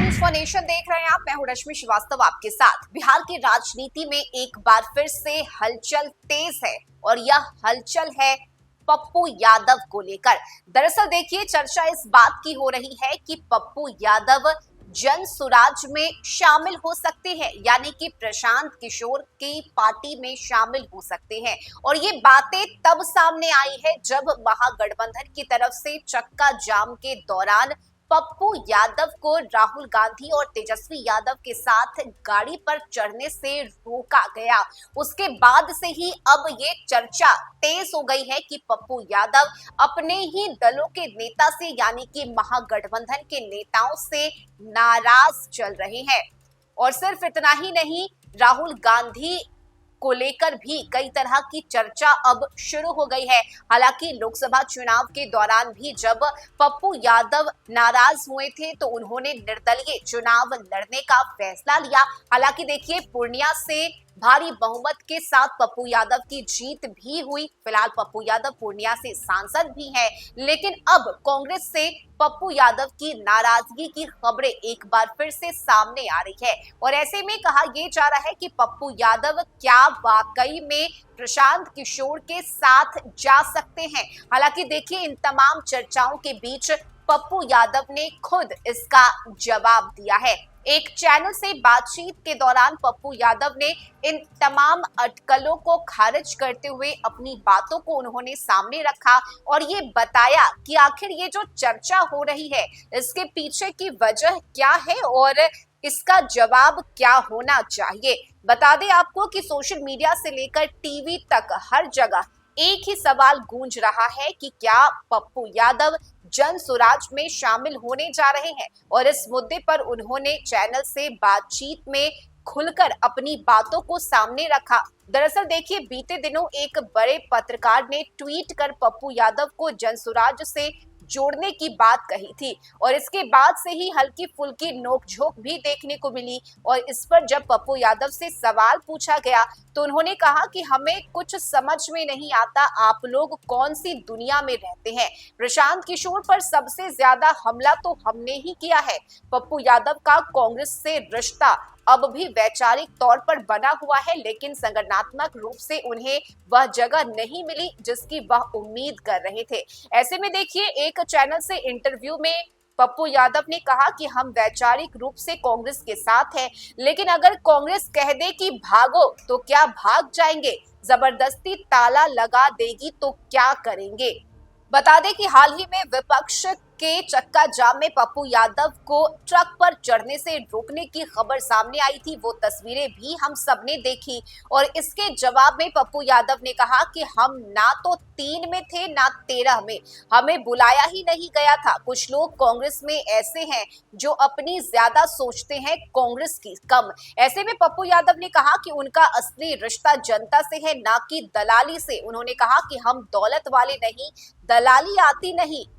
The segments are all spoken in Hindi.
न्यूज फॉर नेशन देख रहे हैं आप। मैं हूं रश्मि श्रीवास्तव आपके साथ। बिहार की राजनीति में एक बार फिर से हलचल तेज है और यह हलचल है पप्पू यादव को लेकर। दरअसल देखिए, चर्चा इस बात की हो रही है कि पप्पू यादव जन सुराज में शामिल हो सकते हैं, यानी कि प्रशांत किशोर की पार्टी में शामिल हो सकते हैं। और ये बातें तब सामने आई है जब महागठबंधन की तरफ से चक्का जाम के दौरान पप्पू यादव को राहुल गांधी और तेजस्वी यादव के साथ गाड़ी पर चढ़ने से रोका गया। उसके बाद से ही अब ये चर्चा तेज हो गई है कि पप्पू यादव अपने ही दलों के नेता से, यानी कि महागठबंधन के नेताओं से नाराज चल रहे हैं। और सिर्फ इतना ही नहीं, राहुल गांधी को लेकर भी कई तरह की चर्चा अब शुरू हो गई है। हालांकि लोकसभा चुनाव के दौरान भी जब पप्पू यादव नाराज हुए थे तो उन्होंने निर्दलीय चुनाव लड़ने का फैसला लिया। हालांकि देखिए, पूर्णिया से भारी बहुमत के साथ पप्पू यादव की जीत भी हुई। फिलहाल पप्पू यादव पूर्णिया से सांसद भी हैं, लेकिन अब कांग्रेस से पप्पू यादव की नाराजगी की खबरें एक बार फिर से सामने आ रही है। और ऐसे में कहा यह जा रहा है कि पप्पू यादव क्या वाकई में प्रशांत किशोर के साथ जा सकते हैं। हालांकि देखिए, इन तमाम चर्चाओं के बीच पप्पू यादव ने खुद इसका जवाब दिया है। एक चैनल से बातचीत के दौरान पप्पू यादव ने इन तमाम अटकलों को खारिज करते हुए अपनी बातों को उन्होंने सामने रखा और ये बताया कि आखिर ये जो चर्चा हो रही है इसके पीछे की वजह क्या है और इसका जवाब क्या होना चाहिए। बता दें आपको कि सोशल मीडिया से लेकर टीवी तक हर जगह एक ही सवाल गूंज रहा है कि क्या पप्पू यादव जन सुराज में शामिल होने जा रहे हैं। और इस मुद्दे पर उन्होंने चैनल से बातचीत में खुलकर अपनी बातों को सामने रखा। दरअसल देखिए, बीते दिनों एक बड़े पत्रकार ने ट्वीट कर पप्पू यादव को जनसुराज से जोड़ने की बात कही थी और इसके बाद से ही हल्की फुल्की नोकझोंक भी देखने को मिली। और इस पर जब पप्पू यादव से सवाल पूछा गया तो उन्होंने कहा कि हमें कुछ समझ में नहीं आता, आप लोग कौन सी दुनिया में रहते हैं। प्रशांत किशोर पर सबसे ज्यादा हमला तो हमने ही किया है। पप्पू यादव का कांग्रेस से रिश्ता अब भी वैचारिक तौर पर बना हुआ है, लेकिन संगठनात्मक रूप से उन्हें वह जगह नहीं मिली जिसकी वह उम्मीद कर रहे थे। ऐसे में देखिए, एक चैनल से इंटरव्यू में पप्पू यादव ने कहा कि हम वैचारिक रूप से कांग्रेस के साथ हैं, लेकिन अगर कांग्रेस कह दे कि भागो तो क्या भाग जाएंगे, जबरदस्ती ताला लगा देगी तो क्या करेंगे। बता दें कि हाल ही में विपक्ष के चक्का जाम में पप्पू यादव को ट्रक पर चढ़ने से रोकने की खबर सामने आई थी। वो तस्वीरें भी हम सबने देखी और इसके जवाब में पप्पू यादव ने कहा कि हम ना तो 3 में थे ना 13 में, हमें बुलाया ही नहीं गया था। कुछ लोग कांग्रेस में ऐसे हैं जो अपनी ज्यादा सोचते हैं, कांग्रेस की कम। ऐसे में पप्पू यादव ने कहा कि उनका असली रिश्ता जनता से है, ना कि दलाली से। उन्होंने कहा कि हम दौलत वाले नहीं, दलाली आती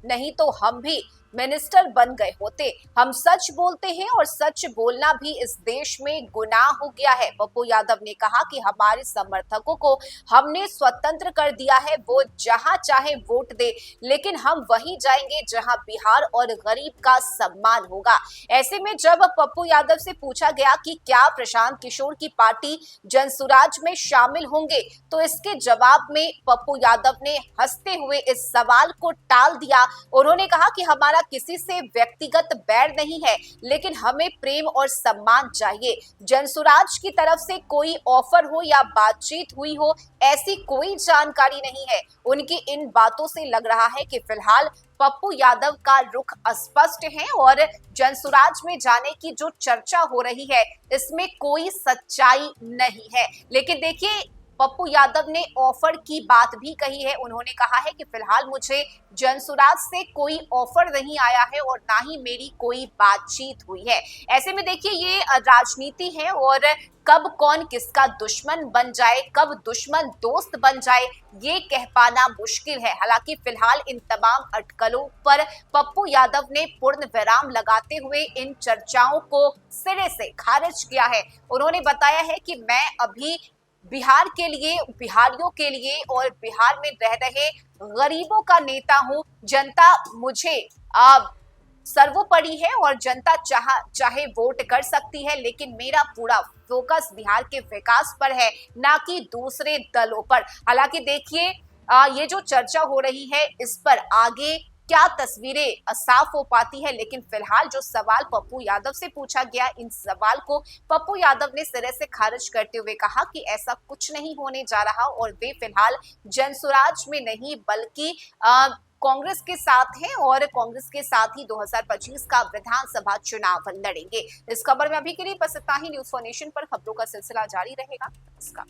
नहीं तो हम भी मिनिस्टर बन गए होते। हम सच बोलते हैं और सच बोलना भी इस देश में गुनाह हो गया है। पप्पू यादव ने कहा कि हमारे समर्थकों को हमने स्वतंत्र कर दिया है, वो जहां चाहे वोट दे, लेकिन हम वहीं जाएंगे जहां बिहार और गरीब का सम्मान होगा। ऐसे में जब पप्पू यादव से पूछा गया कि क्या प्रशांत किशोर की पार्टी जनसुराज में शामिल होंगे, तो इसके जवाब में पप्पू यादव ने हंसते हुए इस सवाल को टाल दिया। उन्होंने कहा कि हमारा किसी से व्यक्तिगत बैर नहीं है, लेकिन हमें प्रेम और सम्मान चाहिए। जनसुराज की तरफ से कोई ऑफर हो या बातचीत हुई हो, ऐसी कोई जानकारी नहीं है। उनकी इन बातों से लग रहा है कि फिलहाल पप्पू यादव का रुख अस्पष्ट है और जनसुराज में जाने की जो चर्चा हो रही है इसमें कोई सच्चाई नहीं है। लेकिन देखिए, पप्पू यादव ने ऑफर की बात भी कही है। उन्होंने कहा है कि फिलहाल मुझे जनसुराज से कोई ऑफर नहीं आया है और ना ही मेरी कोई बातचीत हुई है। ऐसे में देखिए, ये राजनीति है और कब कौन किसका दुश्मन बन जाए, कब दुश्मन दोस्त बन जाए, ये कह पाना मुश्किल है। हालांकि फिलहाल इन तमाम अटकलों पर पप्पू यादव ने पूर्ण विराम लगाते हुए इन चर्चाओं को सिरे से खारिज किया है। उन्होंने बताया है कि मैं अभी बिहार के लिए, बिहारियों के लिए और बिहार में रह रहे गरीबों का नेता हूं। जनता मुझे सर्वोपरि है और जनता चाहे वोट कर सकती है, लेकिन मेरा पूरा फोकस बिहार के विकास पर है, ना कि दूसरे दलों पर। हालांकि देखिए ये जो चर्चा हो रही है इस पर आगे क्या तस्वीरें साफ हो पाती है, लेकिन फिलहाल जो सवाल पप्पू यादव से पूछा गया, इन सवाल को पप्पू यादव ने सिरे से खारिज करते हुए कहा कि ऐसा कुछ नहीं होने जा रहा और वे फिलहाल जनसुराज में नहीं बल्कि कांग्रेस के साथ हैं और कांग्रेस के साथ ही 2025 का विधानसभा चुनाव लड़ेंगे। इस खबर में अभी के लिए बस इतना ही। न्यूज़4नेशन पर खबरों का सिलसिला जारी रहेगा। इसका